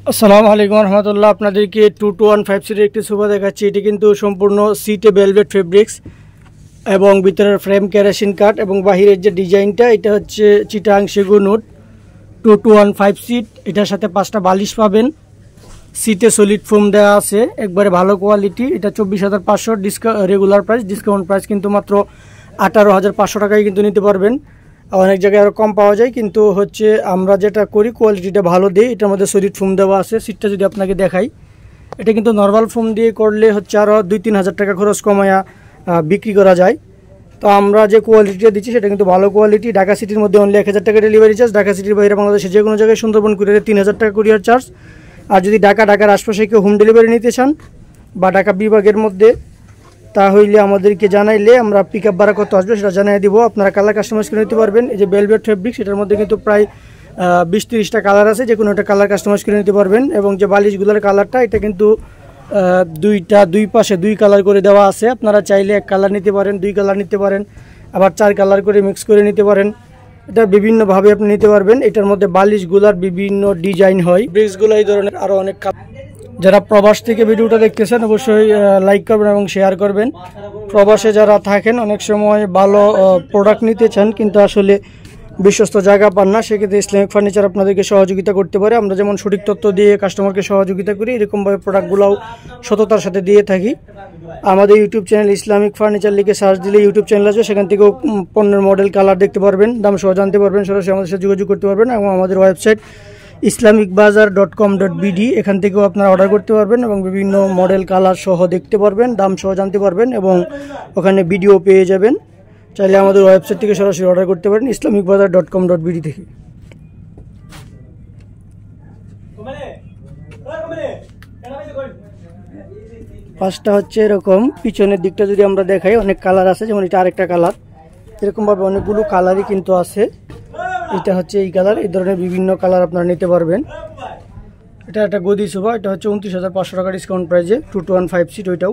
আসসালামু আলাইকুম রহমতুল্লাহ। আপনাদেরকে 2215 সিটের একটি সোফা দেখাচ্ছি। এটি কিন্তু সম্পূর্ণ সিটে ভেলভেট ফেব্রিক্স এবং ভিতরের ফ্রেম কেরোসিন কাঠ এবং বাহিরের যে ডিজাইনটা এটা হচ্ছে চিটাং সেগুন উড। 2215 সিট, এটার সাথে 5টা বালিশ পাবেন। সিটে সলিড ফোম দেওয়া আছে, একবারে ভালো কোয়ালিটি। এটা 24,500 রেগুলার প্রাইস, ডিসকাউন্ট প্রাইস কিন্তু মাত্র 18,500 টাকায় কিন্তু নিতে পারবেন। অনেক জায়গায় আরও কম পাওয়া যায়, কিন্তু হচ্ছে আমরা যেটা করি কোয়ালিটিটা ভালো দিই। এটার মধ্যে সলিড ফোম দেওয়া আছে। সিটটা যদি আপনাকে দেখাই, এটা কিন্তু নর্মাল ফোম দিয়ে করলে হচ্ছে আরও 2-3 হাজার টাকা খরচ কমায়া বিক্রি করা যায়। তো আমরা যে কোয়ালিটিটা দিচ্ছি সেটা কিন্তু ভালো কোয়ালিটি। ঢাকা সিটির মধ্যে অনলি 1,000 টাকা ডেলিভারি চার্জ। ঢাকা সিটির বাইরে বাংলাদেশে যে কোনো জায়গায় সুন্দরবন কুরিয়ারে 3,000 টাকা কুরিয়ার চার্জ। আর যদি ঢাকার আশপাশে কেউ হোম ডেলিভারি নিতে চান বা ঢাকা বিভাগের মধ্যে, তাহলে আমাদেরকে জানাইলে আমরা পিক আপ ভাড়া কত আসবে সেটা জানিয়ে দিব। আপনারা কালার কাস্টমাইজ করে নিতে পারবেন। এই যে ভেলভেট ফেব্রিক, সেটার মধ্যে কিন্তু প্রায় 20-30টা কালার আছে, যে কোনো একটা কালার কাস্টমাইজ করে নিতে পারবেন। এবং যে বালিশগুলোর কালারটা, এটা কিন্তু দুই পাশে 2 কালার করে দেওয়া আছে। আপনারা চাইলে 1 কালার নিতে পারেন, 2 কালার নিতে পারেন, আবার 4 কালার করে মিক্স করে নিতে পারেন। এটা বিভিন্নভাবে আপনি নিতে পারবেন। এটার মধ্যে বালিশগুলার বিভিন্ন ডিজাইন হয়, ব্রিক্সগুলো এই ধরনের আরও অনেক। যারা প্রবাস থেকে ভিডিওটা দেখতেছেন অবশ্যই লাইক করবেন এবং শেয়ার করবেন। প্রবাসে যারা থাকেন অনেক সময় ভালো প্রোডাক্ট নিতে চান কিন্তু আসলে বিশ্বস্ত জায়গা পান না, সেক্ষেত্রে ইসলামিক ফার্নিচার আপনাদেরকে সহযোগিতা করতে পারে। আমরা যেমন সঠিক তথ্য দিয়ে কাস্টমারকে সহযোগিতা করি, এরকমভাবে প্রোডাক্টগুলোও সততার সাথে দিয়ে থাকি। আমাদের ইউটিউব চ্যানেল ইসলামিক ফার্নিচার লিখে সার্চ দিলে ইউটিউব চ্যানেল আছে, সেখান থেকেও পণ্যের মডেল কালার দেখতে পারবেন, দাম সহ জানতে পারবেন, সরাসরি আমাদের সাথে যোগাযোগ করতে পারবেন। এবং আমাদের ওয়েবসাইট islamicbazaar.com.bd, এখান থেকেও আপনারা অর্ডার করতে পারবেন এবং বিভিন্ন মডেল কালার সহ দেখতে পারবেন, দাম সহ জানতে পারবেন এবং ওখানে ভিডিও পেয়ে যাবেন। চাইলে আমাদের ওয়েবসাইট থেকে সরাসরি অর্ডার করতে পারেন islamicbazaar.com.bd থেকে। পাঁচটা হচ্ছে এরকম, পিছনের দিকটা যদি আমরা দেখাই অনেক কালার আছে, যেমন এটা আরেকটা কালার। এরকমভাবে অনেকগুলো কালারই কিন্তু আছে। এটা হচ্ছে এই কালার, এই ধরনের বিভিন্ন কালার আপনারা নিতে পারবেন। এটা একটা গদি সোফা, এটা হচ্ছে 29,500 টাকা ডিসকাউন্ট প্রাইজে, 2215 সিট। ওইটাও